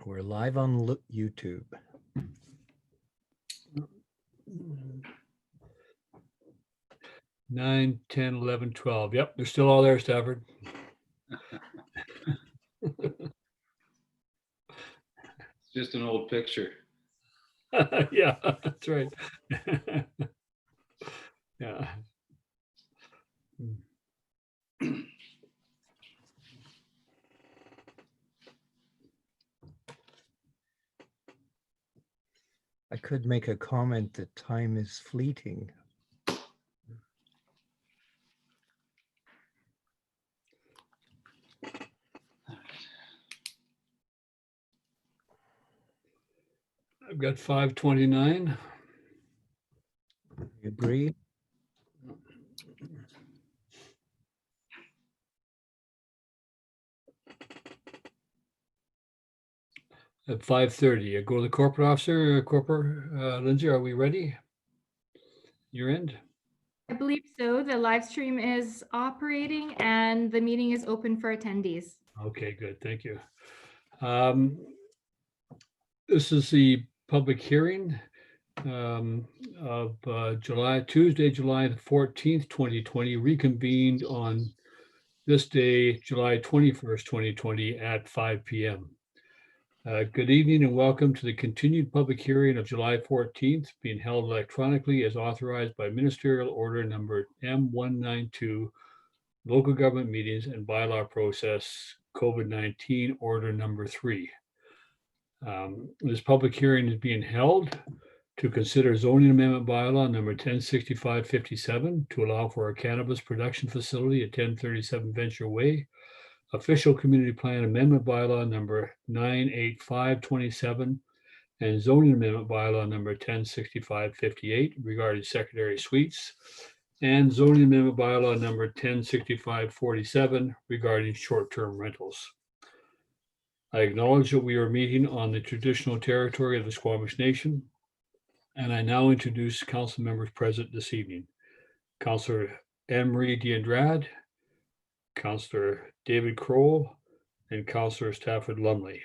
We're live on YouTube. Nine, 10, 11, 12. Yep, they're still all there, Stafford. It's just an old picture. Yeah, that's right. Yeah. I could make a comment that time is fleeting. I've got 5:29. You agree? At 5:30, I go to the corporate officer, Lindsay, are we ready? Your end? I believe so. The live stream is operating and the meeting is open for attendees. Okay, good, thank you. This is the public hearing of Tuesday, July the 14th, 2020, reconvened on this day, July 21st, 2020 at 5 p.m. Good evening and welcome to the continued public hearing of July 14th, being held electronically as authorized by Ministerial Order number M192, Local Government Meetings and Bylaw Process, COVID-19 Order number 3. This public hearing is being held to consider zoning amendment bylaw number 106557 to allow for a cannabis production facility at 1037 Venture Way, official community plan amendment bylaw number 98527, and zoning amendment bylaw number 106558 regarding secondary suites, and zoning amendment bylaw number 106547 regarding short-term rentals. I acknowledge that we are meeting on the traditional territory of the Squamish Nation, and I now introduce council members present this evening. Councillor Anne-Marie D'Andrade, Councillor David Kroll, and Councillor Stafford Lumley.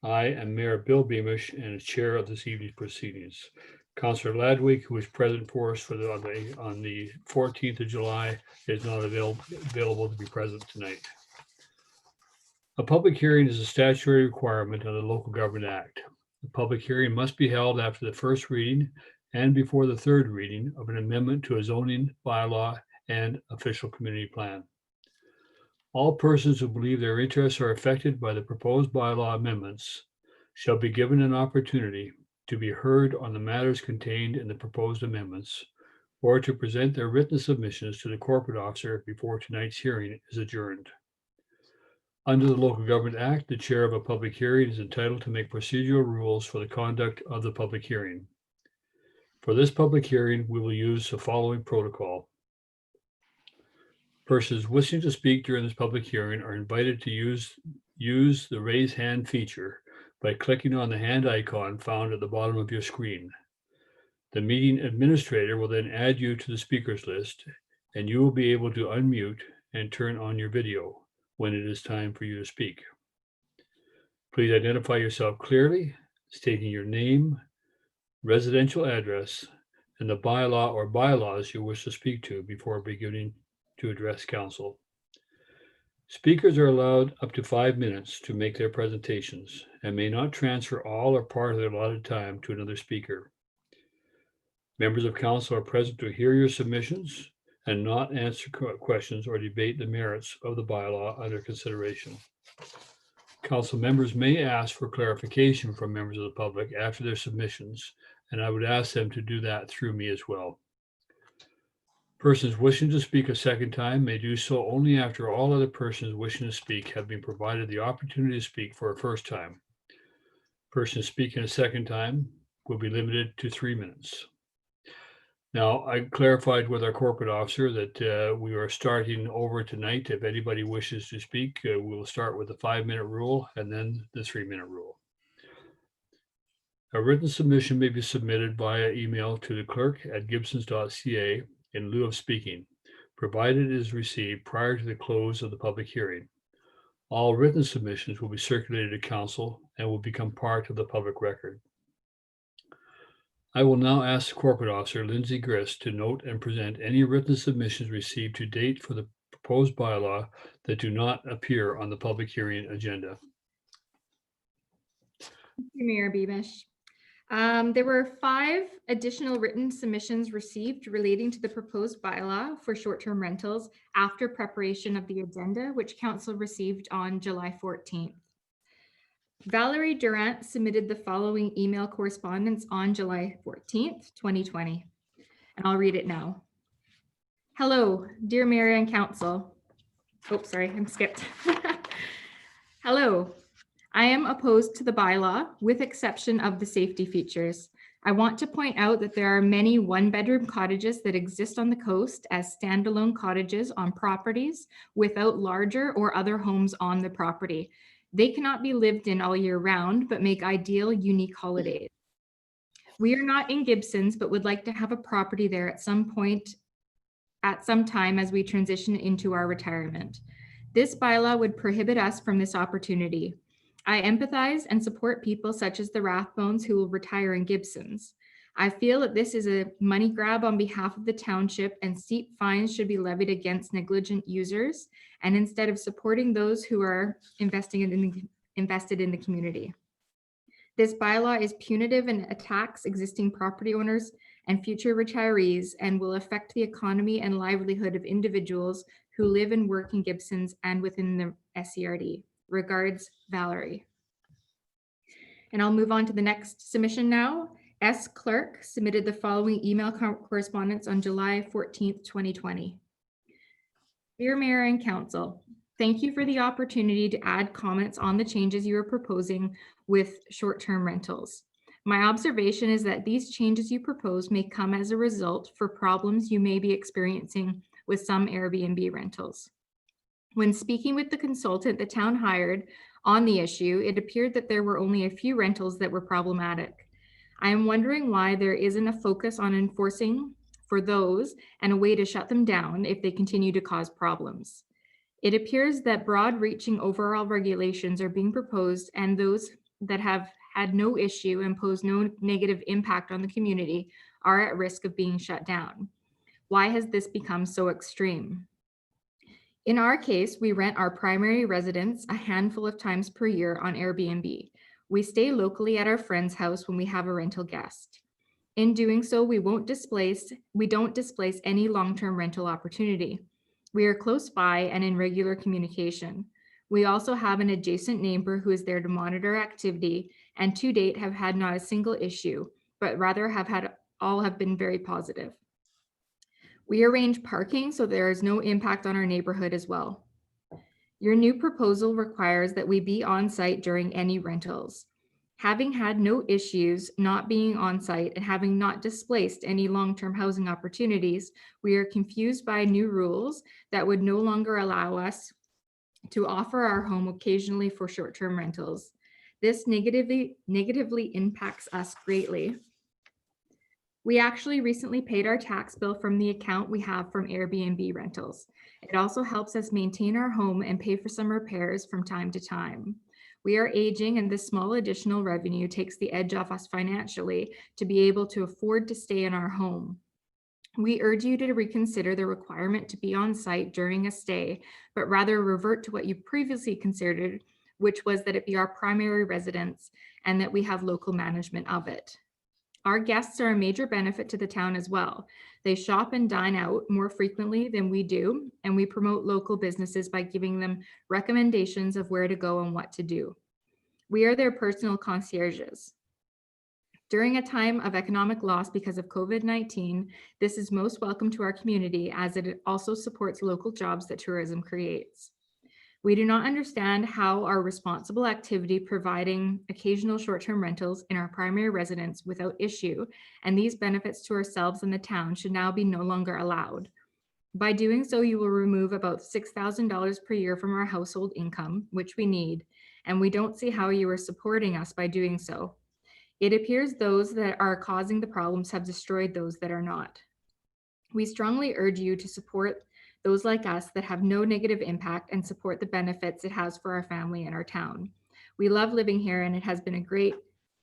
I am Mayor Bill Beamish and chair of this evening's proceedings. Councillor Ladwig, who is present for us for on the 14th of July, is not available to be present tonight. A public hearing is a statutory requirement of the Local Government Act. The public hearing must be held after the first reading and before the third reading of an amendment to a zoning bylaw and official community plan. All persons who believe their interests are affected by the proposed bylaw amendments shall be given an opportunity to be heard on the matters contained in the proposed amendments or to present their written submissions to the corporate officer before tonight's hearing is adjourned. Under the Local Government Act, the chair of a public hearing is entitled to make procedural rules for the conduct of the public hearing. For this public hearing, we will use the following protocol. Persons wishing to speak during this public hearing are invited to use the raise hand feature by clicking on the hand icon found at the bottom of your screen. The meeting administrator will then add you to the speakers list, and you will be able to unmute and turn on your video when it is time for you to speak. Please identify yourself clearly, stating your name, residential address, and the bylaw or bylaws you wish to speak to before beginning to address council. Speakers are allowed up to 5 minutes to make their presentations and may not transfer all or part of their allotted time to another speaker. Members of council are present to hear your submissions and not answer questions or debate the merits of the bylaw under consideration. Council members may ask for clarification from members of the public after their submissions, and I would ask them to do that through me as well. Persons wishing to speak a second time may do so only after all other persons wishing to speak have been provided the opportunity to speak for a first time. Persons speaking a second time will be limited to 3 minutes. Now, I clarified with our corporate officer that we are starting over tonight. If anybody wishes to speak, we'll start with the 5-minute rule and then the 3-minute rule. A written submission may be submitted via email to the clerk at gibsons.ca in lieu of speaking, provided it is received prior to the close of the public hearing. All written submissions will be circulated to council and will become part of the public record. I will now ask the corporate officer, Lindsay Grist, to note and present any written submissions received to date for the proposed bylaw that do not appear on the public hearing agenda. Thank you, Mayor Beamish. There were 5 additional written submissions received relating to the proposed bylaw for short-term rentals after preparation of the agenda, which council received on July 14th. Valerie Durant submitted the following email correspondence on July 14th, 2020, and I'll read it now. Hello, dear Mayor and Council. Oh, sorry, I'm skipped. Hello. I am opposed to the bylaw with exception of the safety features. I want to point out that there are many one-bedroom cottages that exist on the coast as standalone cottages on properties without larger or other homes on the property. They cannot be lived in all year round, but make ideal, unique holidays. We are not in Gibsons, but would like to have a property there at some point, at some time as we transition into our retirement. This bylaw would prohibit us from this opportunity. I empathize and support people such as the Rathbones who will retire in Gibsons. I feel that this is a money grab on behalf of the township and steep fines should be levied against negligent users and instead of supporting those who are invested in the community. This bylaw is punitive and attacks existing property owners and future retirees and will affect the economy and livelihood of individuals who live and work in Gibsons and within the SCRD. Regards, Valerie. And I'll move on to the next submission now. S. Clark submitted the following email correspondence on July 14th, 2020. Dear Mayor and Council, thank you for the opportunity to add comments on the changes you are proposing with short-term rentals. My observation is that these changes you propose may come as a result for problems you may be experiencing with some Airbnb rentals. When speaking with the consultant the town hired on the issue, it appeared that there were only a few rentals that were problematic. I am wondering why there isn't a focus on enforcing for those and a way to shut them down if they continue to cause problems. It appears that broad-reaching overall regulations are being proposed and those that have had no issue and pose no negative impact on the community are at risk of being shut down. Why has this become so extreme? In our case, we rent our primary residence a handful of times per year on Airbnb. We stay locally at our friend's house when we have a rental guest. In doing so, we don't displace any long-term rental opportunity. We are close by and in regular communication. We also have an adjacent neighbor who is there to monitor activity and to date have had not a single issue, but rather all have been very positive. We arrange parking so there is no impact on our neighborhood as well. Your new proposal requires that we be on site during any rentals. Having had no issues not being on site and having not displaced any long-term housing opportunities, we are confused by new rules that would no longer allow us to offer our home occasionally for short-term rentals. This negatively impacts us greatly. We actually recently paid our tax bill from the account we have from Airbnb rentals. It also helps us maintain our home and pay for some repairs from time to time. We are aging and this small additional revenue takes the edge off us financially to be able to afford to stay in our home. We urge you to reconsider the requirement to be on site during a stay, but rather revert to what you previously considered, which was that it be our primary residence and that we have local management of it. Our guests are a major benefit to the town as well. They shop and dine out more frequently than we do, and we promote local businesses by giving them recommendations of where to go and what to do. We are their personal concierges. During a time of economic loss because of COVID-19, this is most welcome to our community as it also supports local jobs that tourism creates. We do not understand how our responsible activity providing occasional short-term rentals in our primary residence without issue, and these benefits to ourselves and the town should now be no longer allowed. By doing so, you will remove about $6,000 per year from our household income, which we need, and we don't see how you are supporting us by doing so. It appears those that are causing the problems have destroyed those that are not. We strongly urge you to support those like us that have no negative impact and support the benefits it has for our family and our town. We love living here, and it has been a great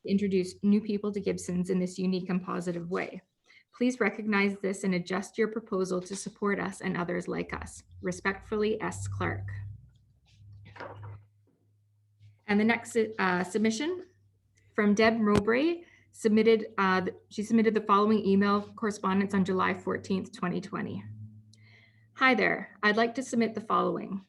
to introduce new people to Gibsons in this unique and positive way. Please recognize this and adjust your proposal to support us and others like us. Respectfully, S. Clark. And the next submission from Deb Mowbray submitted, she submitted the following email correspondence on July 14th, 2020. Hi there, I'd like to submit the following.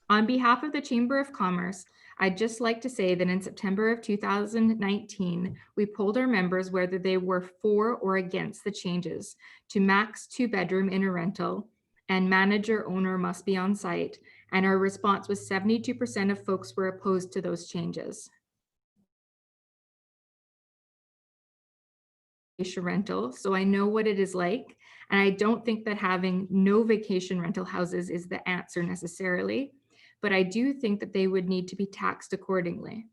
On behalf of the Chamber of Commerce, I'd just like to say that in September of 2019, we polled our members whether they were for or against the changes to max 2-bedroom in a rental and manager owner must be on site. And our response was 72% of folks were opposed to those changes. Rental, so I know what it is like. And I don't think that having no vacation rental houses is the answer necessarily, but I do think that they would need to be taxed accordingly.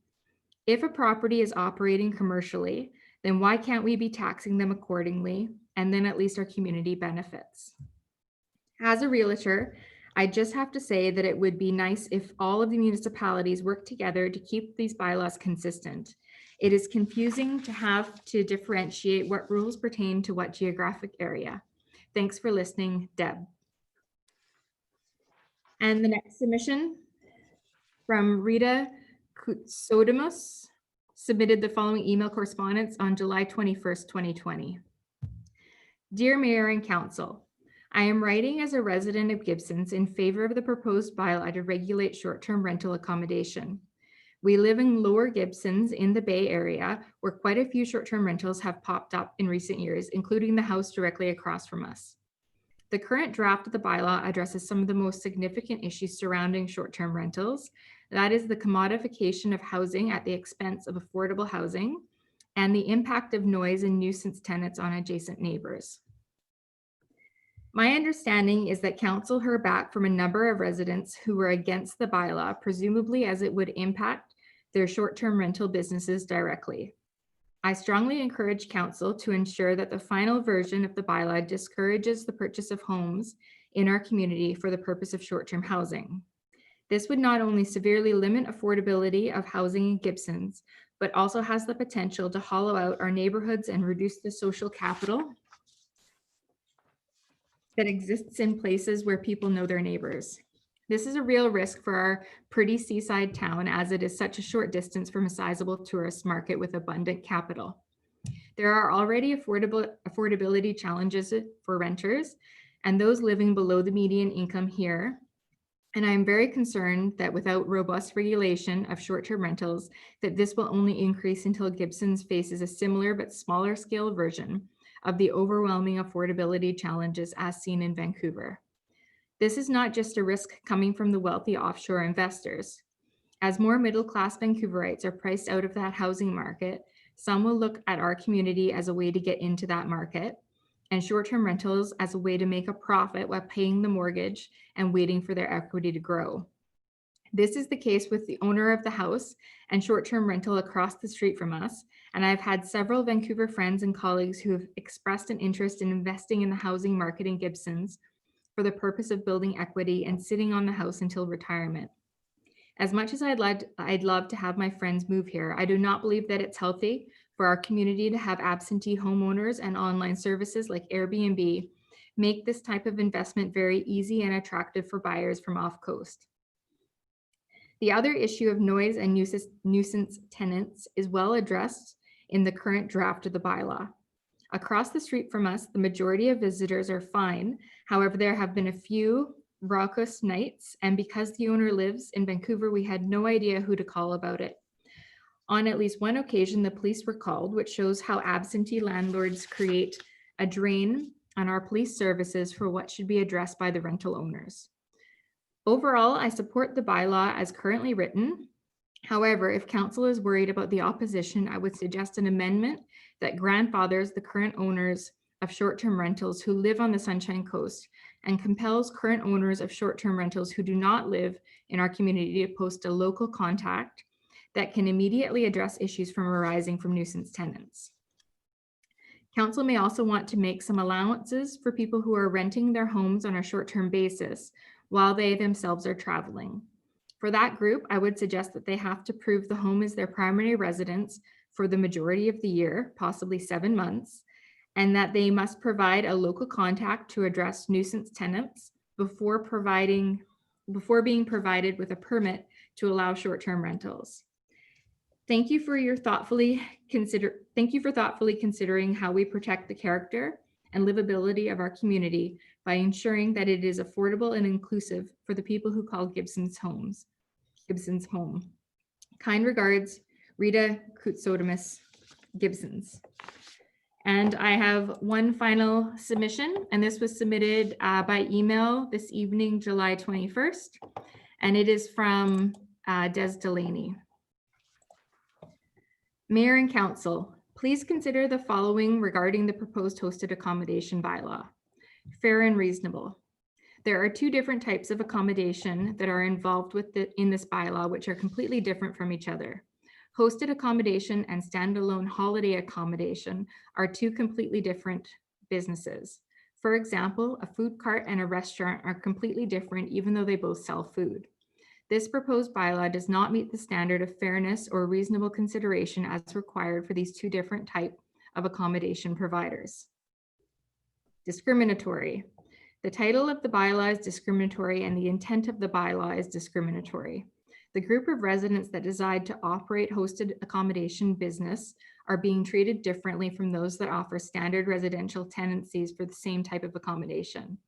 If a property is operating commercially, then why can't we be taxing them accordingly? And then at least our community benefits. As a realtor, I just have to say that it would be nice if all of the municipalities work together to keep these bylaws consistent. It is confusing to have to differentiate what rules pertain to what geographic area. Thanks for listening, Deb. And the next submission from Rita Kutsodamus submitted the following email correspondence on July 21st, 2020. Dear Mayor and Council, I am writing as a resident of Gibsons in favor of the proposed bylaw to regulate short-term rental accommodation. We live in Lower Gibsons in the Bay Area, where quite a few short-term rentals have popped up in recent years, including the house directly across from us. The current draft of the bylaw addresses some of the most significant issues surrounding short-term rentals. That is the commodification of housing at the expense of affordable housing and the impact of noise and nuisance tenants on adjacent neighbors. My understanding is that council heard back from a number of residents who were against the bylaw, presumably as it would impact their short-term rental businesses directly. I strongly encourage council to ensure that the final version of the bylaw discourages the purchase of homes in our community for the purpose of short-term housing. This would not only severely limit affordability of housing in Gibsons, but also has the potential to hollow out our neighborhoods and reduce the social capital that exists in places where people know their neighbors. This is a real risk for our pretty seaside town, as it is such a short distance from a sizable tourist market with abundant capital. There are already affordability challenges for renters and those living below the median income here. And I am very concerned that without robust regulation of short-term rentals, that this will only increase until Gibsons faces a similar but smaller scale version of the overwhelming affordability challenges as seen in Vancouver. This is not just a risk coming from the wealthy offshore investors. As more middle-class Vancouverites are priced out of that housing market, some will look at our community as a way to get into that market, and short-term rentals as a way to make a profit while paying the mortgage and waiting for their equity to grow. This is the case with the owner of the house and short-term rental across the street from us, and I've had several Vancouver friends and colleagues who have expressed an interest in investing in the housing market in Gibsons for the purpose of building equity and sitting on the house until retirement. As much as I'd love to have my friends move here, I do not believe that it's healthy for our community to have absentee homeowners and online services like Airbnb make this type of investment very easy and attractive for buyers from off coast. The other issue of noise and nuisance tenants is well addressed in the current draft of the bylaw. Across the street from us, the majority of visitors are fine. However, there have been a few raucous nights, and because the owner lives in Vancouver, we had no idea who to call about it. On at least one occasion, the police were called, which shows how absentee landlords create a drain on our police services for what should be addressed by the rental owners. Overall, I support the bylaw as currently written. However, if council is worried about the opposition, I would suggest an amendment that grandfathers the current owners of short-term rentals who live on the Sunshine Coast and compels current owners of short-term rentals who do not live in our community to post a local contact that can immediately address issues from arising from nuisance tenants. Council may also want to make some allowances for people who are renting their homes on a short-term basis while they themselves are traveling. For that group, I would suggest that they have to prove the home is their primary residence for the majority of the year, possibly 7 months, and that they must provide a local contact to address nuisance tenants before being provided with a permit to allow short-term rentals. Thank you for thoughtfully considering how we protect the character and livability of our community by ensuring that it is affordable and inclusive for the people who call Gibson's home. Kind regards, Rita Koutsodamus, Gibsons. And I have one final submission, and this was submitted by email this evening, July 21st, and it is from Des Delaney. Mayor and Council, please consider the following regarding the proposed hosted accommodation bylaw. Fair and reasonable. There are two different types of accommodation that are involved in this bylaw, which are completely different from each other. Hosted accommodation and standalone holiday accommodation are two completely different businesses. For example, a food cart and a restaurant are completely different, even though they both sell food. This proposed bylaw does not meet the standard of fairness or reasonable consideration as required for these two different types of accommodation providers. Discriminatory. The title of the bylaw is discriminatory and the intent of the bylaw is discriminatory. The group of residents that decide to operate hosted accommodation business are being treated differently from those that offer standard residential tenancies for the same type of accommodation.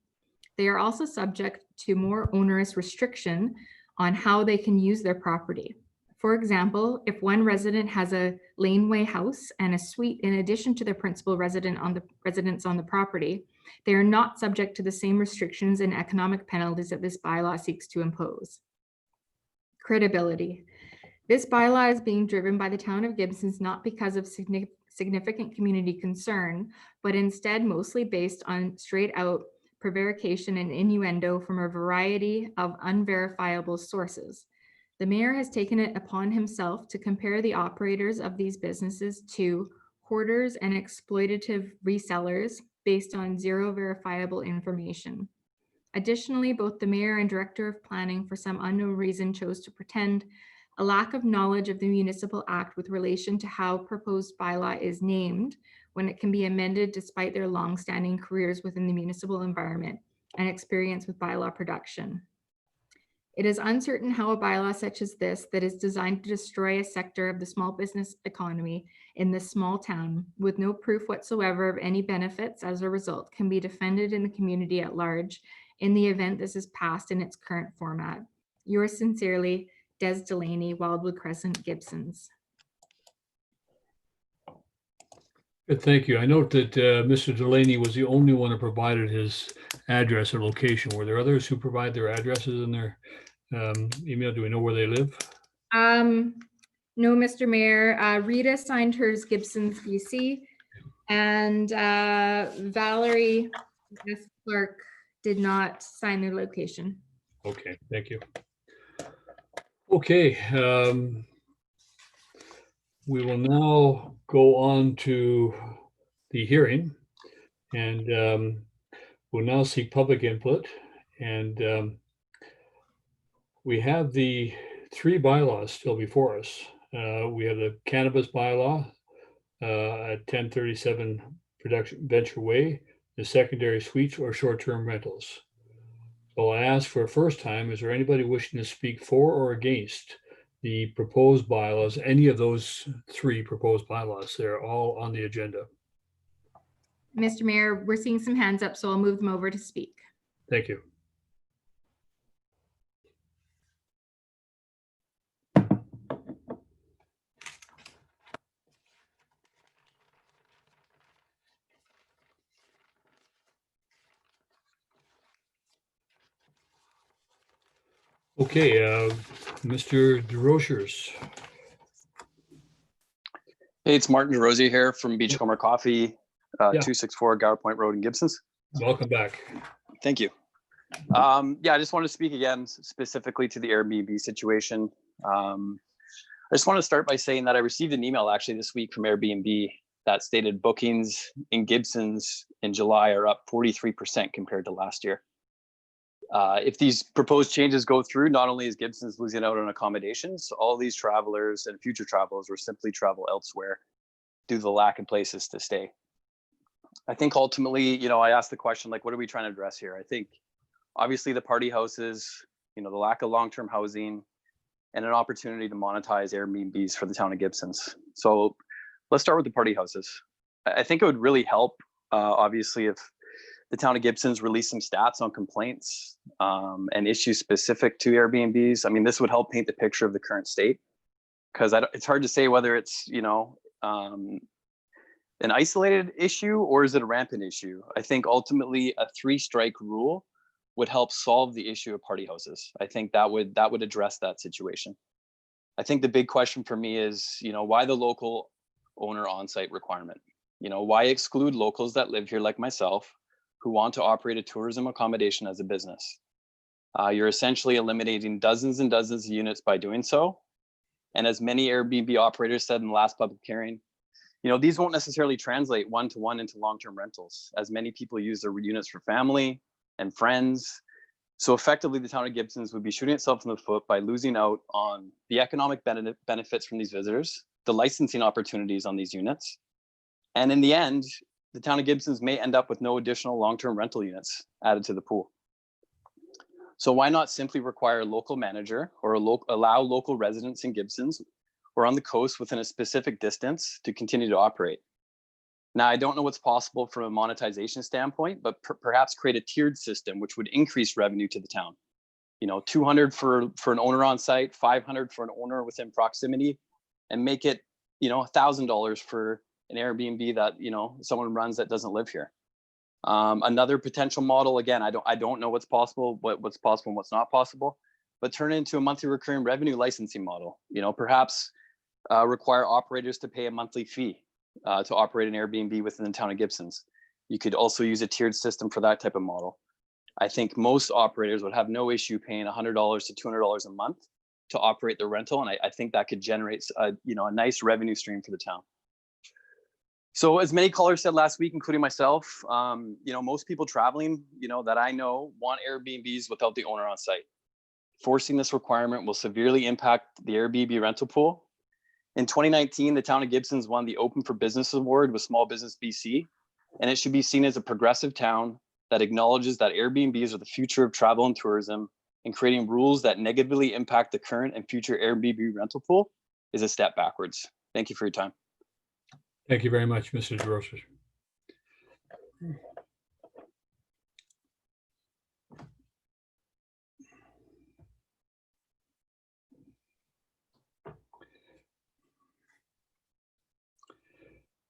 They are also subject to more onerous restriction on how they can use their property. For example, if one resident has a laneway house and a suite in addition to their principal residence on the property, they are not subject to the same restrictions and economic penalties that this bylaw seeks to impose. Credibility. This bylaw is being driven by the town of Gibsons not because of significant community concern, but instead mostly based on straight out prevarication and innuendo from a variety of unverifiable sources. The mayor has taken it upon himself to compare the operators of these businesses to hoarders and exploitative resellers based on zero verifiable information. Additionally, both the mayor and director of planning for some unknown reason chose to pretend a lack of knowledge of the Municipal Act with relation to how proposed bylaw is named when it can be amended despite their long-standing careers within the municipal environment and experience with bylaw production. It is uncertain how a bylaw such as this that is designed to destroy a sector of the small business economy in this small town with no proof whatsoever of any benefits as a result can be defended in the community at large in the event this is passed in its current format. Yours sincerely, Des Delaney, Wildwood Crescent, Gibsons. Good, thank you. I note that Mr. Delaney was the only one who provided his address or location. Were there others who provide their addresses in their email? Do we know where they live? No, Mr. Mayor. Rita signed hers, Gibsons, BC, and Valerie S. Clark did not sign their location. Okay, thank you. Okay, we will now go on to the hearing, and we'll now seek public input. And we have the three bylaws still before us. We have the cannabis bylaw at 1037 Production Venture Way, the secondary suites or short-term rentals. So I ask for a first time, is there anybody wishing to speak for or against the proposed bylaws, any of those three proposed bylaws? They're all on the agenda. Mr. Mayor, we're seeing some hands up, so I'll move them over to speak. Thank you. Okay, Mr. DeRochers. Hey, it's Martin DeRosier here from Beachcomber Coffee, 264 Gower Point Road in Gibsons. Welcome back. Thank you. Yeah, I just want to speak again specifically to the Airbnb situation. I just want to start by saying that I received an email actually this week from Airbnb that stated bookings in Gibson's in July are up 43% compared to last year. If these proposed changes go through, not only is Gibson's losing out on accommodations, all these travelers and future travelers will simply travel elsewhere due to the lack of places to stay. I think ultimately, you know, I asked the question, like, what are we trying to address here? I think obviously the party houses, you know, the lack of long-term housing, and an opportunity to monetize Airbnbs for the town of Gibson's. So let's start with the party houses. I think it would really help, obviously, if the town of Gibson's released some stats on complaints and issues specific to Airbnbs. I mean, this would help paint the picture of the current state, because it's hard to say whether it's, you know, an isolated issue or is it a rampant issue. I think ultimately a 3-strike rule would help solve the issue of party houses. I think that would address that situation. I think the big question for me is, you know, why the local owner on-site requirement? You know, why exclude locals that live here like myself who want to operate a tourism accommodation as a business? You're essentially eliminating dozens and dozens of units by doing so. And as many Airbnb operators said in the last public hearing, you know, these won't necessarily translate one-to-one into long-term rentals, as many people use their units for family and friends. So effectively, the town of Gibson's would be shooting itself in the foot by losing out on the economic benefits from these visitors, the licensing opportunities on these units. And in the end, the town of Gibson's may end up with no additional long-term rental units added to the pool. So why not simply require a local manager or allow local residents in Gibson's or on the coast within a specific distance to continue to operate? Now, I don't know what's possible from a monetization standpoint, but perhaps create a tiered system which would increase revenue to the town. You know, 200 for an owner on site, 500 for an owner within proximity, and make it, you know, $1,000 for an Airbnb that, you know, someone runs that doesn't live here. Another potential model, again, I don't know what's possible, what's possible and what's not possible, but turn it into a monthly recurring revenue licensing model. You know, perhaps require operators to pay a monthly fee to operate an Airbnb within the town of Gibson's. You could also use a tiered system for that type of model. I think most operators would have no issue paying $100 to $200 a month to operate their rental, and I think that could generate a nice revenue stream for the town. So as many callers said last week, including myself, you know, most people traveling, you know, that I know want Airbnbs without the owner on site. Forcing this requirement will severely impact the Airbnb rental pool. In 2019, the town of Gibson's won the Open for Business Award with Small Business BC, and it should be seen as a progressive town that acknowledges that Airbnbs are the future of travel and tourism, and creating rules that negatively impact the current and future Airbnb rental pool is a step backwards. Thank you for your time. Thank you very much, Mr. DeRosa.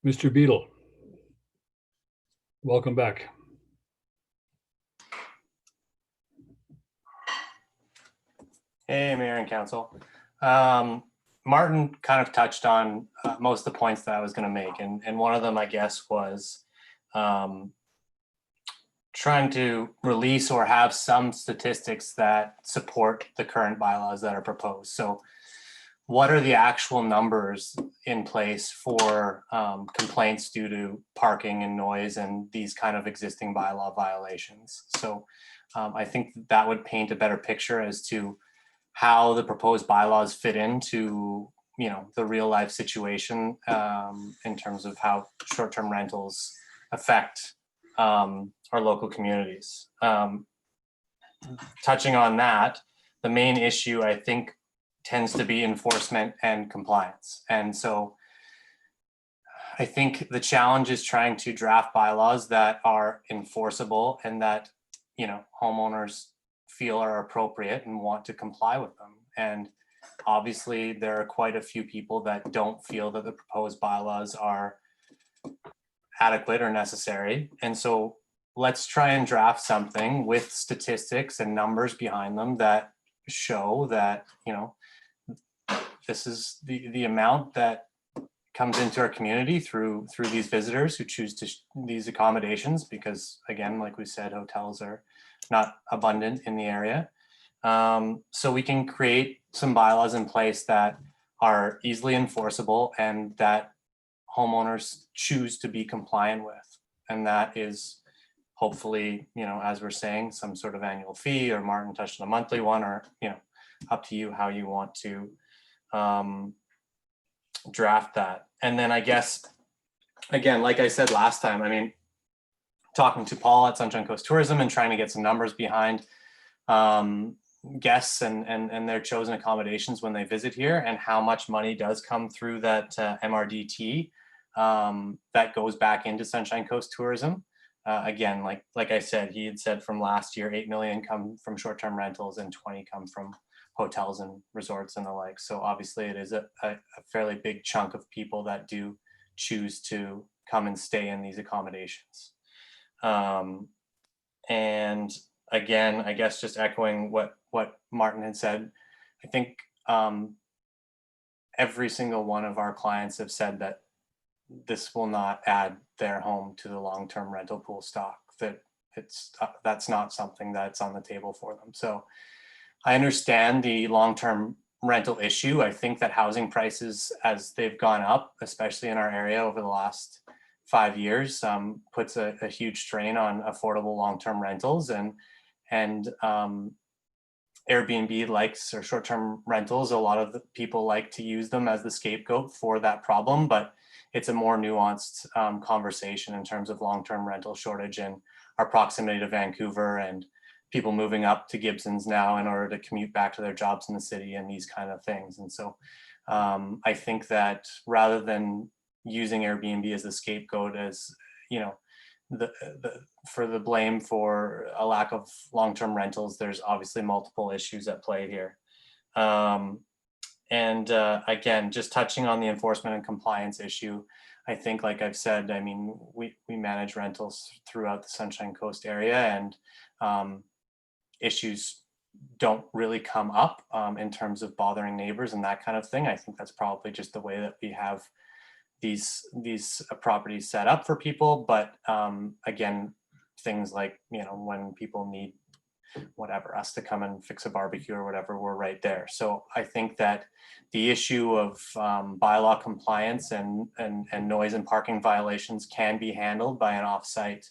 Mr. Beadle, welcome back. Hey, Mayor and Council. Martin kind of touched on most of the points that I was going to make, and one of them, I guess, was trying to release or have some statistics that support the current bylaws that are proposed. So what are the actual numbers in place for complaints due to parking and noise and these kind of existing bylaw violations? So I think that would paint a better picture as to how the proposed bylaws fit into, you know, the real life situation in terms of how short-term rentals affect our local communities. Touching on that, the main issue, I think, tends to be enforcement and compliance. And so I think the challenge is trying to draft bylaws that are enforceable and that, you know, homeowners feel are appropriate and want to comply with them. And obviously there are quite a few people that don't feel that the proposed bylaws are adequate or necessary. And so let's try and draft something with statistics and numbers behind them that show that, you know, this is the amount that comes into our community through these visitors who choose to these accommodations, because again, like we said, hotels are not abundant in the area. So we can create some bylaws in place that are easily enforceable and that homeowners choose to be compliant with. And that is hopefully, you know, as we're saying, some sort of annual fee, or Martin touched on a monthly one, or, you know, up to you how you want to draft that. And then I guess, again, like I said last time, I mean, talking to Paul at Sunshine Coast Tourism and trying to get some numbers behind guests and their chosen accommodations when they visit here, and how much money does come through that MRDT that goes back into Sunshine Coast Tourism. Again, like I said, he had said from last year, 8 million come from short-term rentals and 20 come from hotels and resorts and the like. So obviously it is a fairly big chunk of people that do choose to come and stay in these accommodations. And again, I guess just echoing what Martin had said, I think every single one of our clients have said that this will not add their home to the long-term rental pool stock, that that's not something that's on the table for them. So I understand the long-term rental issue. I think that housing prices, as they've gone up, especially in our area over the last 5 years, puts a huge strain on affordable long-term rentals, and Airbnb likes, or short-term rentals, a lot of the people like to use them as the scapegoat for that problem, but it's a more nuanced conversation in terms of long-term rental shortage and our proximity to Vancouver, and people moving up to Gibsons now in order to commute back to their jobs in the city and these kind of things. And so I think that rather than using Airbnb as the scapegoat, as, you know, for the blame for a lack of long-term rentals, there's obviously multiple issues at play here. And again, just touching on the enforcement and compliance issue, I think, like I've said, I mean, we manage rentals throughout the Sunshine Coast area, and issues don't really come up in terms of bothering neighbors and that kind of thing. I think that's probably just the way that we have these properties set up for people. But again, things like, you know, when people need whatever, us to come and fix a barbecue or whatever, we're right there. So I think that the issue of bylaw compliance and noise and parking violations can be handled by an offsite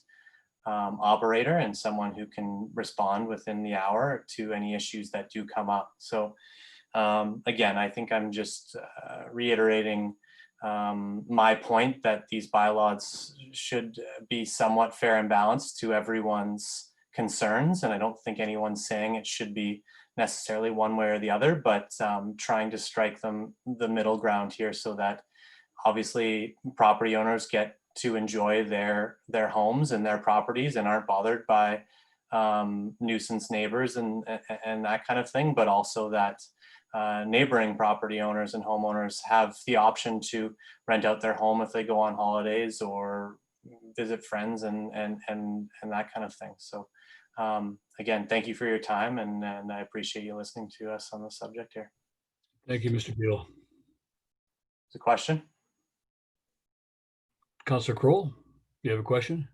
operator, and someone who can respond within the hour to any issues that do come up. So again, I think I'm just reiterating my point that these bylaws should be somewhat fair and balanced to everyone's concerns, and I don't think anyone's saying it should be necessarily one way or the other, but trying to strike the middle ground here, so that obviously property owners get to enjoy their homes and their properties and aren't bothered by nuisance neighbors and that kind of thing, but also that neighboring property owners and homeowners have the option to rent out their home if they go on holidays or visit friends and that kind of thing. So again, thank you for your time, and I appreciate you listening to us on the subject here. Thank you, Mr. Beal. Is a question? Councillor Kroll, you have a question?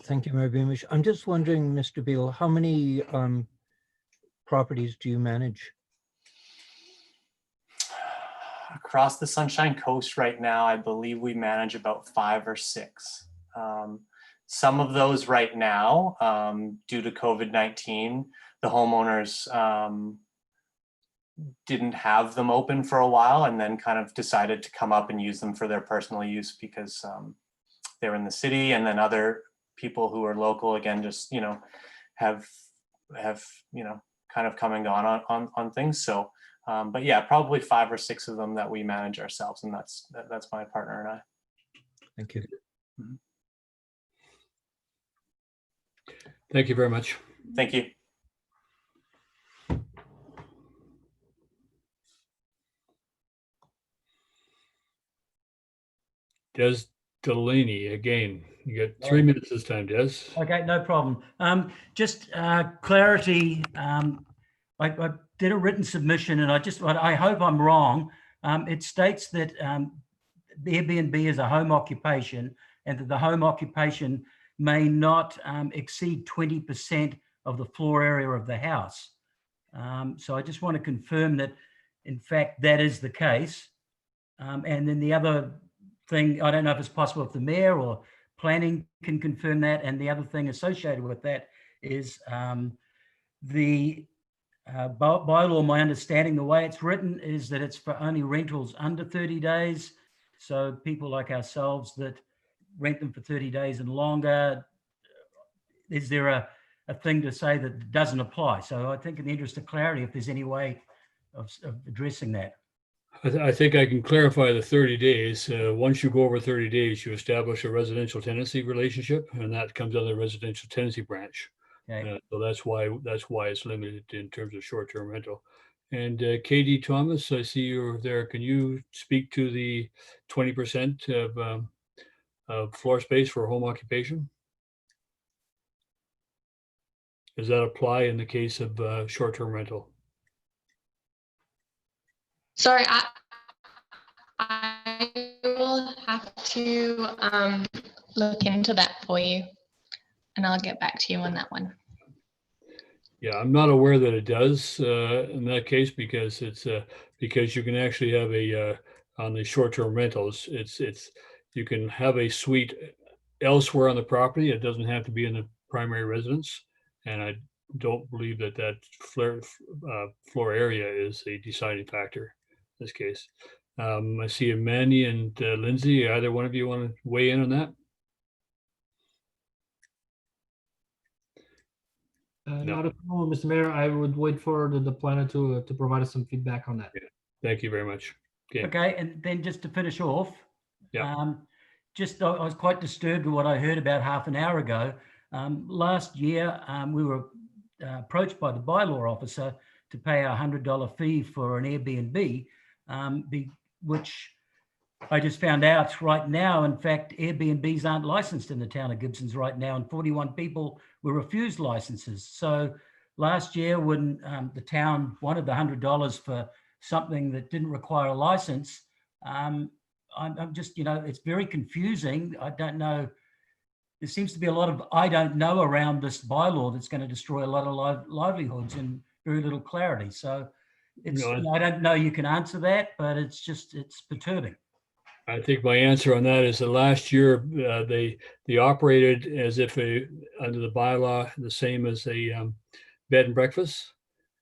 Thank you, Mayor Beamish. I'm just wondering, Mr. Beal, how many properties do you manage? Across the Sunshine Coast right now, I believe we manage about 5 or 6. Some of those right now, due to COVID-19, the homeowners didn't have them open for a while, and then kind of decided to come up and use them for their personal use because they're in the city, and then other people who are local, again, just, you know, have you know, kind of come and gone on things. So but yeah, probably 5 or 6 of them that we manage ourselves, and that's my partner and I. Thank you. Mm-hmm. Thank you very much. Thank you. Des Delaney, again, you got 3 minutes this time, Des. Okay, no problem. Just clarity. I did a written submission, and I hope I'm wrong. It states that Airbnb is a home occupation, and that the home occupation may not exceed 20% of the floor area of the house. So I just want to confirm that, in fact, that is the case. And then the other thing, I don't know if it's possible if the mayor or planning can confirm that. And the other thing associated with that is the bylaw, my understanding, the way it's written is that it's for only rentals under 30 days. So people like ourselves that rent them for 30 days and longer, is there a thing to say that it doesn't apply? So I think in the interest of clarity, if there's any way of addressing that. I think I can clarify the 30 days. Once you go over 30 days, you establish a residential tenancy relationship, and that comes under the residential tenancy branch. Okay. So that's why it's limited in terms of short-term rental. And Katie Thomas, I see you're there. Can you speak to the 20% of floor space for home occupation? Does that apply in the case of short-term rental? Sorry, I will have to look into that for you, and I'll get back to you on that one. Yeah, I'm not aware that it does in that case, because it's because you can actually have a on the short-term rentals, you can have a suite elsewhere on the property. It doesn't have to be in the primary residence, and I don't believe that floor area is a deciding factor in this case. I see Mandy and Lindsay. Either one of you want to weigh in on that? No. Not at all, Mr. Mayor. I would wait for the planner to provide us some feedback on that. Thank you very much. Okay. Okay, and then just to finish off, Yeah. I was quite disturbed with what I heard about half an hour ago. Last year, we were approached by the bylaw officer to pay a $100 fee for an Airbnb, which I just found out right now. In fact, Airbnbs aren't licensed in the town of Gibsons right now, and 41 people were refused licenses. So last year, when the town wanted the $100 for something that didn't require a license, I'm just, it's very confusing. I don't know. There seems to be a lot of I don't know around this bylaw that's going to destroy a lot of livelihoods and very little clarity. So it's, I don't know you can answer that, but it's perturbing. I think my answer on that is that last year they operated as if under the bylaw the same as a bed and breakfast,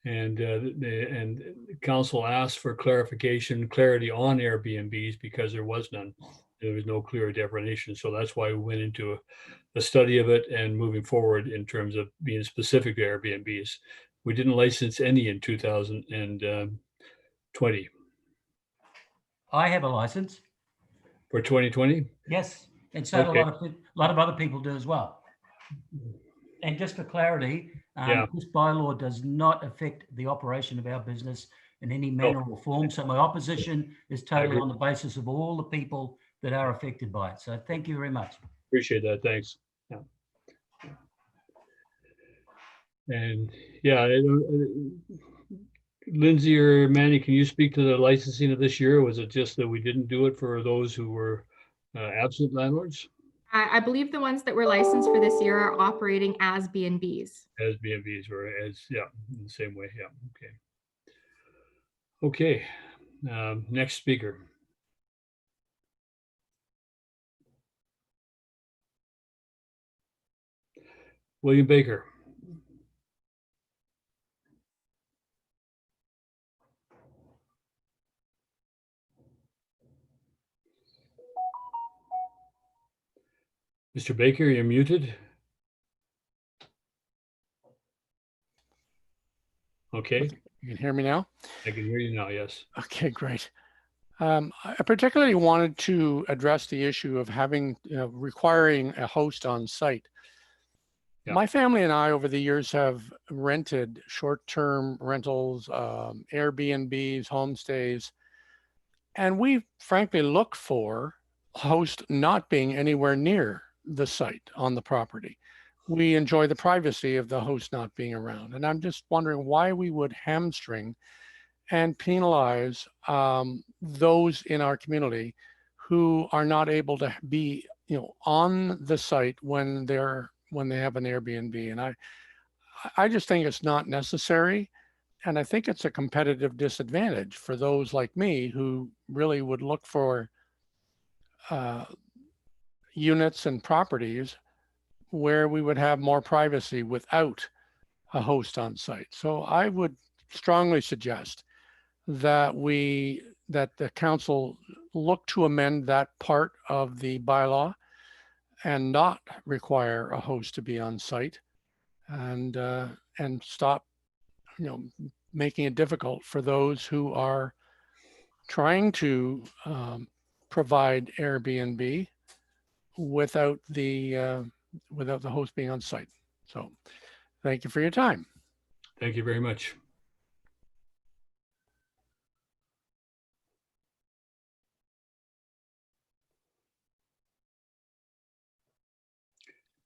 and the council asked for clarity on Airbnbs because there was none. There was no clear definition, so that's why we went into a study of it and moving forward in terms of being specific to Airbnbs. We didn't license any in 2020. I have a license. For 2020? Yes, and so Okay. a lot of other people do as well. And just for clarity, this bylaw does not affect the operation of our business in any manner or form. So my opposition is totally on the basis of all the people that are affected by it. So thank you very much. Appreciate that. Thanks. Yeah. And yeah, Lindsay or Manny, can you speak to the licensing of this year? Was it just that we didn't do it for those who were absent landlords? I believe the ones that were licensed for this year are operating as B&Bs. As B&Bs or in the same way. Yeah. Okay. Next speaker. William Baker. Mr. Baker, you're muted. Okay, You can hear me now? I can hear you now, yes. Okay, great. I particularly wanted to address the issue of requiring a host on site. Yeah. My family and I over the years have rented short-term rentals, Airbnbs, homestays, and we frankly look for host not being anywhere near the site on the property. We enjoy the privacy of the host not being around. And I'm just wondering why we would hamstring and penalize those in our community who are not able to be, on the site when they have an Airbnb. And I just think it's not necessary. And I think it's a competitive disadvantage for those like me who really would look for units and properties where we would have more privacy without a host on site. So I would strongly suggest that that the council look to amend that part of the bylaw and not require a host to be on site, and stop, making it difficult for those who are trying to provide Airbnb without the host being on site. So thank you for your time. Thank you very much.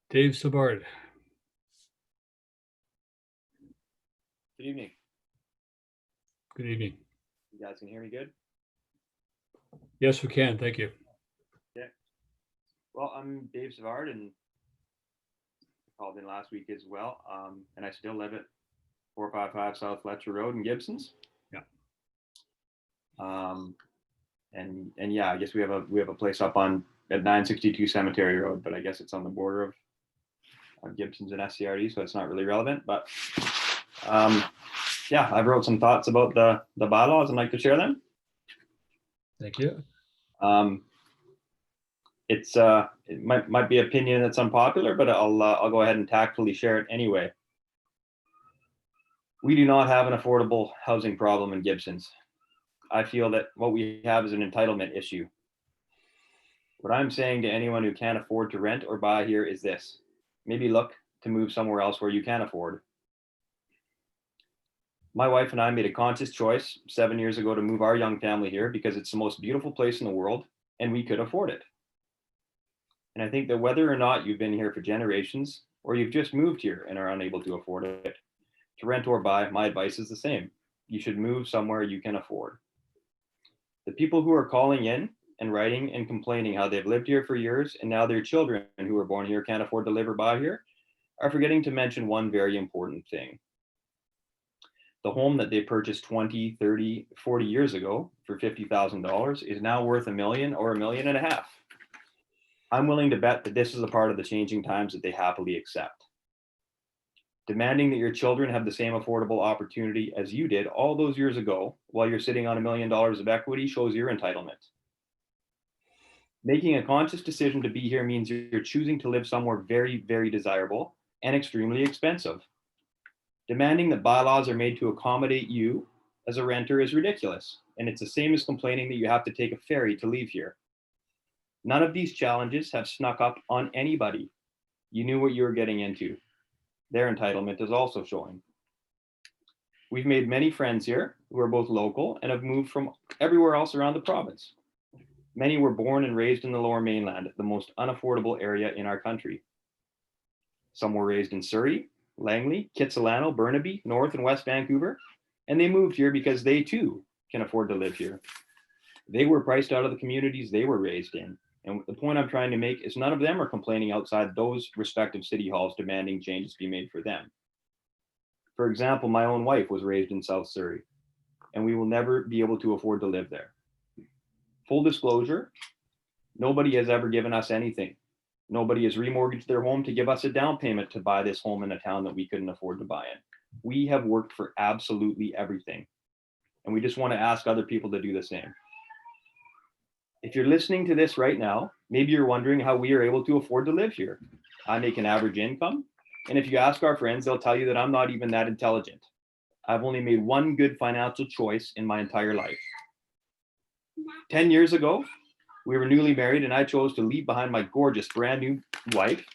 Dave Savard. Good evening. Good evening. You guys can hear me good? Yes, we can. Thank you. Yeah. Well, I'm Dave Savard, and I called in last week as well. And I still live at 455 South Fletcher Road in Gibsons. Yeah. And yeah, I guess we have a place up at 962 Cemetery Road, but I guess it's on the border of Gibsons and SCRD, so it's not really relevant. But yeah, I wrote some thoughts about the bylaws and like to share them. Thank you. It might be opinion that's unpopular, but I'll go ahead and tactfully share it anyway. We do not have an affordable housing problem in Gibsons. I feel that what we have is an entitlement issue. What I'm saying to anyone who can't afford to rent or buy here is this: maybe look to move somewhere else where you can afford. My wife and I made a conscious choice 7 years ago to move our young family here because it's the most beautiful place in the world and we could afford it. And I think that whether or not you've been here for generations or you've just moved here and are unable to afford it, to rent or buy, my advice is the same. You should move somewhere you can afford. The people who are calling in and writing and complaining how they've lived here for years and now their children who were born here can't afford to live or buy here are forgetting to mention one very important thing. The home that they purchased 20, 30, 40 years ago for $50,000 is now worth $1 million or $1.5 million. I'm willing to bet that this is a part of the changing times that they happily accept. Demanding that your children have the same affordable opportunity as you did all those years ago while you're sitting on $1 million of equity shows your entitlement. Making a conscious decision to be here means you're choosing to live somewhere very, very desirable and extremely expensive. Demanding that bylaws are made to accommodate you as a renter is ridiculous, and it's the same as complaining that you have to take a ferry to leave here. None of these challenges have snuck up on anybody. You knew what you were getting into. Their entitlement is also showing. We've made many friends here who are both local and have moved from everywhere else around the province. Many were born and raised in the Lower Mainland, the most unaffordable area in our country. Some were raised in Surrey, Langley, Kitsilano, Burnaby, North and West Vancouver, and they moved here because they too can afford to live here. They were priced out of the communities they were raised in. And the point I'm trying to make is none of them are complaining outside those respective city halls demanding changes be made for them. For example, my own wife was raised in South Surrey, and we will never be able to afford to live there. Full disclosure, nobody has ever given us anything. Nobody has remortgaged their home to give us a down payment to buy this home in a town that we couldn't afford to buy in. We have worked for absolutely everything. And we just want to ask other people to do the same. If you're listening to this right now, maybe you're wondering how we are able to afford to live here. I make an average income. And if you ask our friends, they'll tell you that I'm not even that intelligent. I've only made one good financial choice in my entire life. 10 years ago, we were newly married and I chose to leave behind my gorgeous brand new wife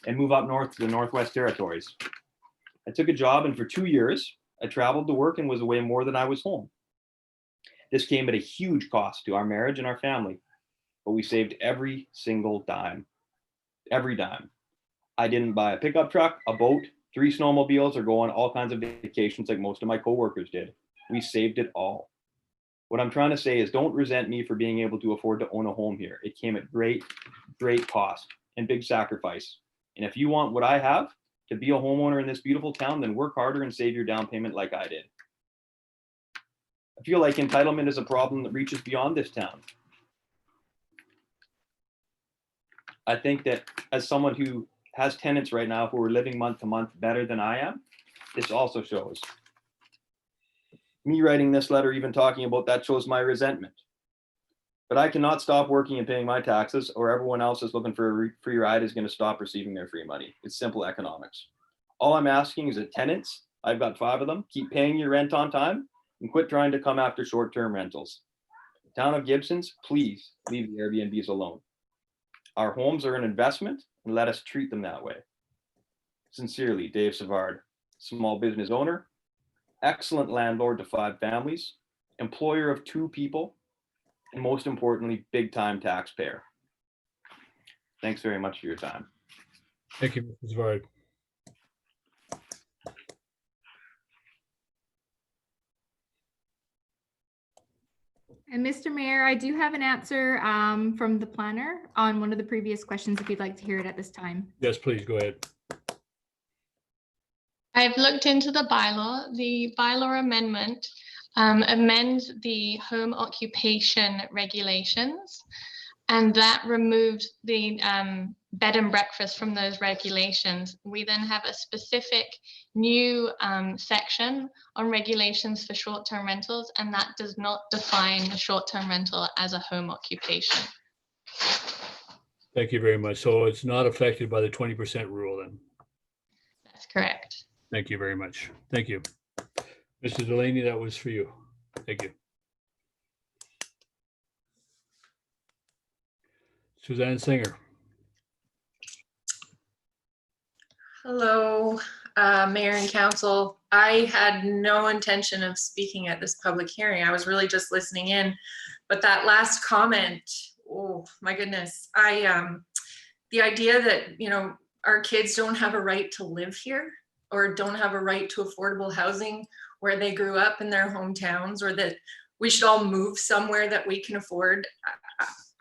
and move up north to the Northwest Territories. I took a job and for 2 years, I traveled to work and was away more than I was home. This came at a huge cost to our marriage and our family, but we saved every single dime, every dime. I didn't buy a pickup truck, a boat, 3 snowmobiles, or go on all kinds of vacations like most of my coworkers did. We saved it all. What I'm trying to say is don't resent me for being able to afford to own a home here. It came at great, great cost and big sacrifice. And if you want what I have to be a homeowner in this beautiful town, then work harder and save your down payment like I did. I feel like entitlement is a problem that reaches beyond this town. I think that as someone who has tenants right now who are living month to month better than I am, this also shows. Me writing this letter, even talking about that, shows my resentment. But I cannot stop working and paying my taxes, or everyone else is looking for a free ride is going to stop receiving their free money. It's simple economics. All I'm asking is that tenants, I've got 5 of them, keep paying your rent on time and quit trying to come after short-term rentals. Town of Gibsons, please leave the Airbnbs alone. Our homes are an investment, and let us treat them that way. Sincerely, Dave Savard, small business owner, excellent landlord to 5 families, employer of 2 people, and most importantly, big time taxpayer. Thanks very much for your time. Thank you, Mr. Savard. And Mr. Mayor, I do have an answer from the planner on one of the previous questions, if you'd like to hear it at this time. Yes, please go ahead. I've looked into the bylaw. The bylaw amendment amends the home occupation regulations, and that removed the bed and breakfast from those regulations. We then have a specific new section on regulations for short-term rentals, and that does not define a short-term rental as a home occupation. Thank you very much. So it's not affected by the 20% rule then? That's correct. Thank you very much. Thank you. Mr. Delaney, that was for you. Thank you. Suzanne Singer. Hello, Mayor and Council. I had no intention of speaking at this public hearing. I was really just listening in, but that last comment, oh my goodness. The idea that, you know, our kids don't have a right to live here or don't have a right to affordable housing where they grew up in their hometowns, or that we should all move somewhere that we can afford.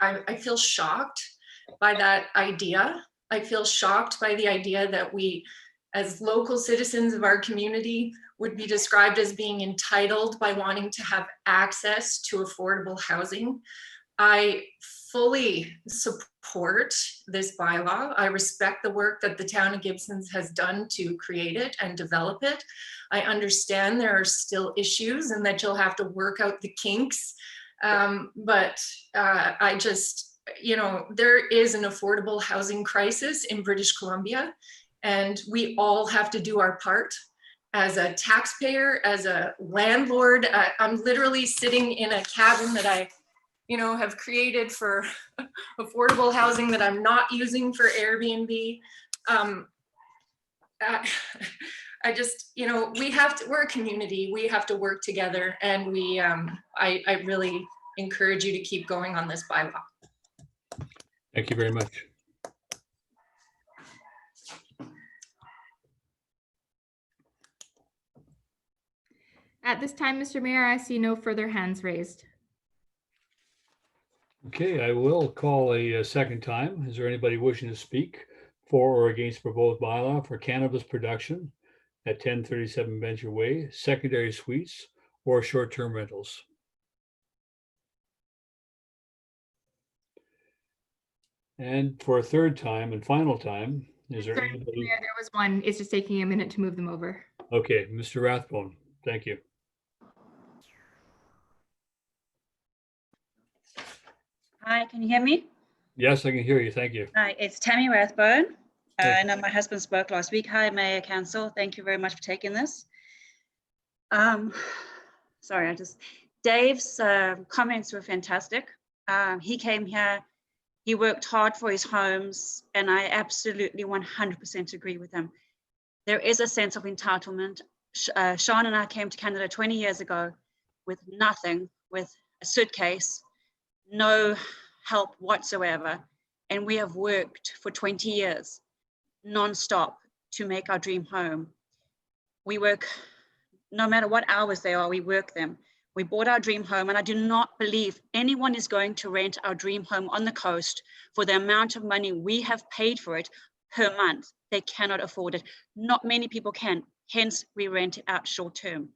I feel shocked by that idea. I feel shocked by the idea that we, as local citizens of our community, would be described as being entitled by wanting to have access to affordable housing. I fully support this bylaw. I respect the work that the town of Gibsons has done to create it and develop it. I understand there are still issues and that you'll have to work out the kinks. But I just, you know, there is an affordable housing crisis in British Columbia, and we all have to do our part. As a taxpayer, as a landlord, I'm literally sitting in a cabin that I, you know, have created for affordable housing that I'm not using for Airbnb. I just, you know, we have to, we're a community, we have to work together, and we, I really encourage you to keep going on this bylaw. Thank you very much. At this time, Mr. Mayor, I see no further hands raised. Okay, I will call a second time. Is there anybody wishing to speak for or against proposed bylaw for cannabis production at 1037 Venture Way, secondary suites, or short-term rentals? And for a third time and final time, is there Sorry, anybody? Mayor, there was one. It's just taking a minute to move them over. Okay, Mr. Rathbone, thank you. Hi, can you hear me? Yes, I can hear you. Thank you. Hi, it's Tammy Rathbone. Thank I know my husband spoke last week. Hi, Mayor, Council. Thank you very much for taking this. Sorry, Dave's comments were fantastic. He came here, he worked hard for his homes, and I absolutely 100% agree with him. There is a sense of entitlement. Sean and I came to Canada 20 years ago with nothing, with a suitcase, no help whatsoever. And we have worked for 20 years non-stop to make our dream home. We work, no matter what hours they are, we work them. We bought our dream home, and I do not believe anyone is going to rent our dream home on the coast for the amount of money we have paid for it per month. They cannot afford it. Not many people can, hence we rent it out short term.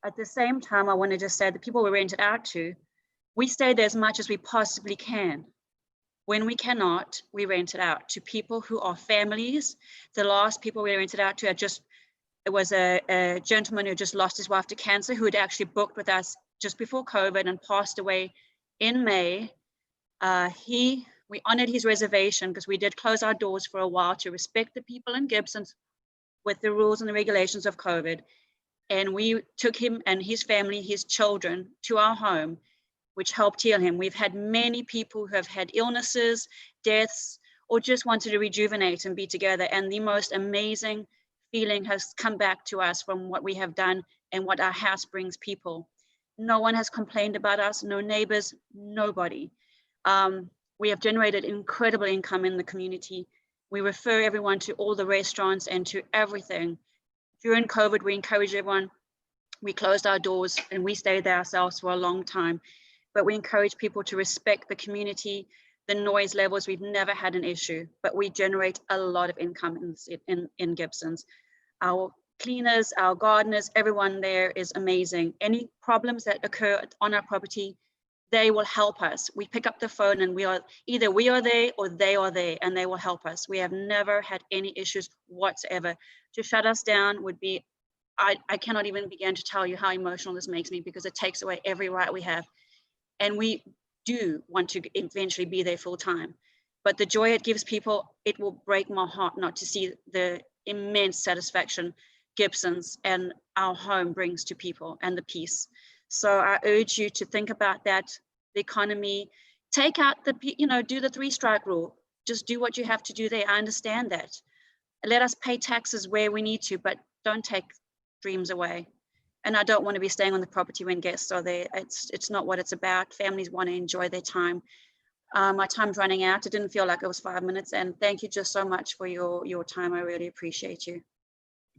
At the same time, I want to just say the people we rent it out to, we stay there as much as we possibly can. When we cannot, we rent it out to people who are families. The last people we rented out to it was a gentleman who just lost his wife to cancer, who had actually booked with us just before COVID and passed away in May. We honored his reservation because we did close our doors for a while to respect the people in Gibsons with the rules and the regulations of COVID. And we took him and his family, his children, to our home, which helped heal him. We've had many people who have had illnesses, deaths, or just wanted to rejuvenate and be together. And the most amazing feeling has come back to us from what we have done and what our house brings people. No one has complained about us, no neighbors, nobody. We have generated incredible income in the community. We refer everyone to all the restaurants and to everything. During COVID, we encouraged everyone. We closed our doors and we stayed there ourselves for a long time. But we encourage people to respect the community, the noise levels. We've never had an issue, but we generate a lot of income in Gibsons. Our cleaners, our gardeners, everyone there is amazing. Any problems that occur on our property, they will help us. We pick up the phone and either we are there or they are there and they will help us. We have never had any issues whatsoever. To shut us down would be, I cannot even begin to tell you how emotional this makes me, because it takes away every right we have. And we do want to eventually be there full time. But the joy it gives people, it will break my heart not to see the immense satisfaction Gibsons and our home brings to people and the peace. So I urge you to think about that, the economy, take out do the 3-strike rule. Just do what you have to do there. I understand that. Let us pay taxes where we need to, but don't take dreams away. And I don't want to be staying on the property when guests are there. It's not what it's about. Families want to enjoy their time. My time's running out. It didn't feel like it was 5 minutes. And thank you just so much for your time. I really appreciate you.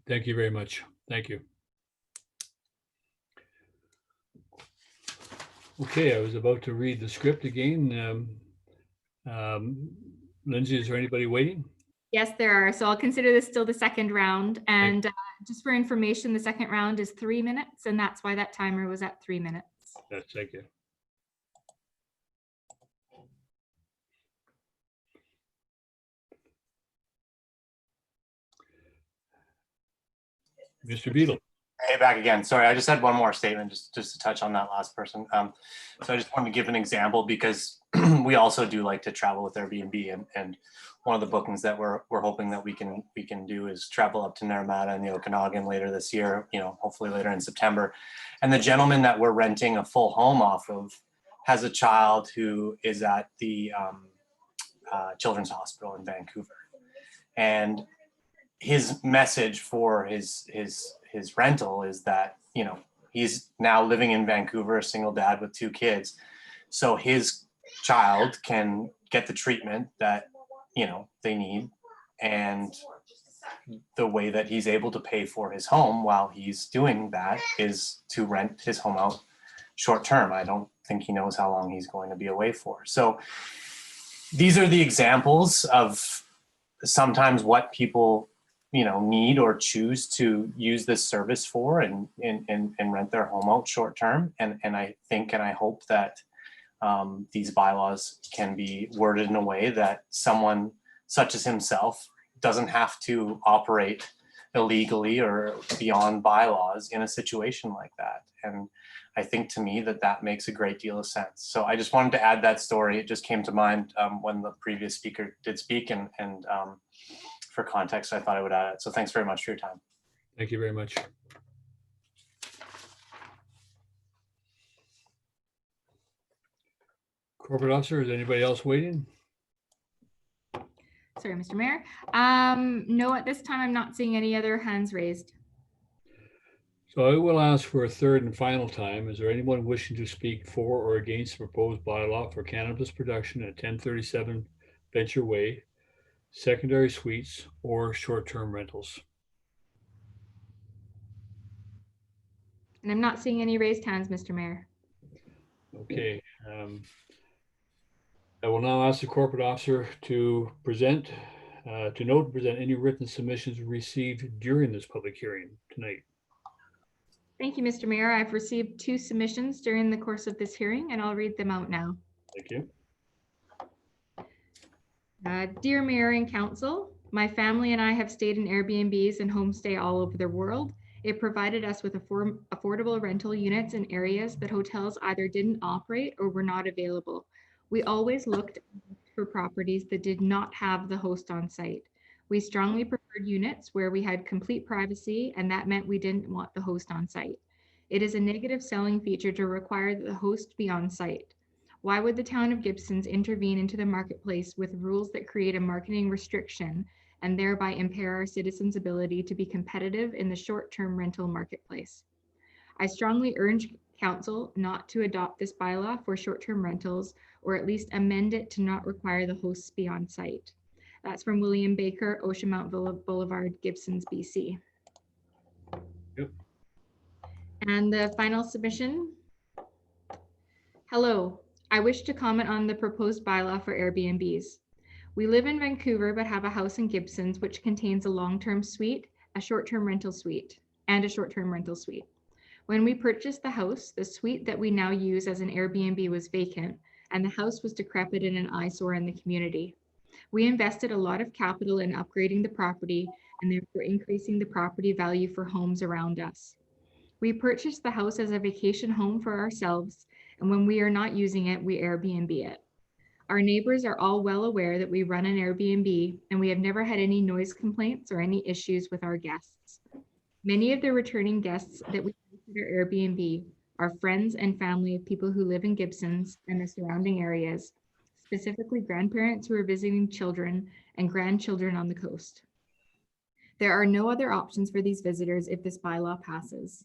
Thank you very much. Thank you. Okay, I was about to read the script again. Lindsay, is there anybody waiting? Yes, there are. So I'll consider this still the second round. And just for information, the second round is 3 minutes, and that's why that timer was at 3 minutes. Yes, thank you. Mr. Beadle. Hey, back again. Sorry, I just had one more statement just to touch on that last person. So I just wanted to give an example, because we also do like to travel with Airbnb, and one of the bookings that we're hoping that we can do is travel up to Naramata and the Okanagan later this year, hopefully later in September. And the gentleman that we're renting a full home off of has a child who is at the Children's Hospital in Vancouver. And his message for his rental is that, he's now living in Vancouver, a single dad with 2 kids. So his child can get the treatment that, they need. And the way that he's able to pay for his home while he's doing that is to rent his home out short term. I don't think he knows how long he's going to be away for. So these are the examples of sometimes what people need or choose to use this service for and rent their home out short term. And I think and I hope that these bylaws can be worded in a way that someone such as himself doesn't have to operate illegally or beyond bylaws in a situation like that. And I think to me that makes a great deal of sense. So I just wanted to add that story. It just came to mind when the previous speaker did speak, and for context, I thought I would add it. So thanks very much for your time. Thank you very much. Corporate officer, is anybody else waiting? Sorry, Mr. Mayor. No, at this time, I'm not seeing any other hands raised. So I will ask for a third and final time. Is there anyone wishing to speak for or against the proposed bylaw for cannabis production at 1037 Venture Way, secondary suites, or short-term rentals? And I'm not seeing any raised hands, Mr. Mayor. Okay. I will now ask the corporate officer to present any written submissions received during this public hearing tonight. Thank you, Mr. Mayor. I've received 2 submissions during the course of this hearing, and I'll read them out now. Thank you. Dear Mayor and Council, my family and I have stayed in Airbnbs and homestay all over the world. It provided us with affordable rental units in areas that hotels either didn't operate or were not available. We always looked for properties that did not have the host on site. We strongly preferred units where we had complete privacy, and that meant we didn't want the host on site. It is a negative selling feature to require that the host be on site. Why would the town of Gibsons intervene into the marketplace with rules that create a marketing restriction and thereby impair our citizens' ability to be competitive in the short-term rental marketplace? I strongly urge council not to adopt this bylaw for short-term rentals, or at least amend it to not require the hosts be on site. That's from William Baker, Oceanmount Boulevard, Gibsons, BC. Yep. And the final submission. Hello, I wish to comment on the proposed bylaw for Airbnbs. We live in Vancouver, but have a house in Gibsons, which contains a long-term suite, a short-term rental suite, and a short-term rental suite. When we purchased the house, the suite that we now use as an Airbnb was vacant, and the house was decrepit and an eyesore in the community. We invested a lot of capital in upgrading the property and therefore increasing the property value for homes around us. We purchased the house as a vacation home for ourselves, and when we are not using it, we Airbnb it. Our neighbors are all well aware that we run an Airbnb, and we have never had any noise complaints or any issues with our guests. Many of the returning guests that we consider Airbnb are friends and family of people who live in Gibsons and the surrounding areas, specifically grandparents who are visiting children and grandchildren on the coast. There are no other options for these visitors if this bylaw passes.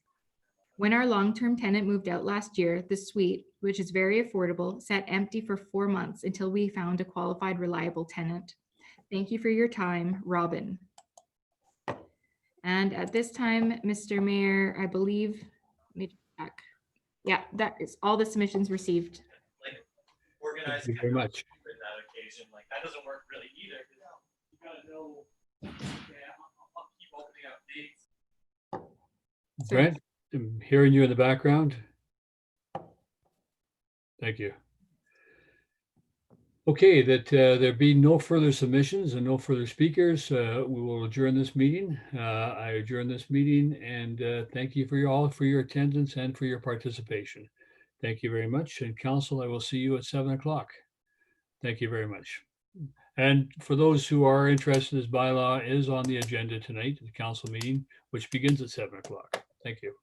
When our long-term tenant moved out last year, the suite, which is very affordable, sat empty for 4 months until we found a qualified, reliable tenant. Thank you for your time, Robin. And at this time, Mr. Mayor, I believe, let me check. Yeah, that is all the submissions received. Organized. Thank you very much. That occasion, like that doesn't work really either. You gotta know. Yeah, I'll keep opening up dates. Grant, I'm hearing you in the background. Thank you. Okay, that there be no further submissions and no further speakers. We will adjourn this meeting. I adjourn this meeting, and thank you for all for your attendance and for your participation. Thank you very much. And council, I will see you at 7 o'clock. Thank you very much. And for those who are interested, this bylaw is on the agenda tonight, the council meeting, which begins at 7 o'clock. Thank you.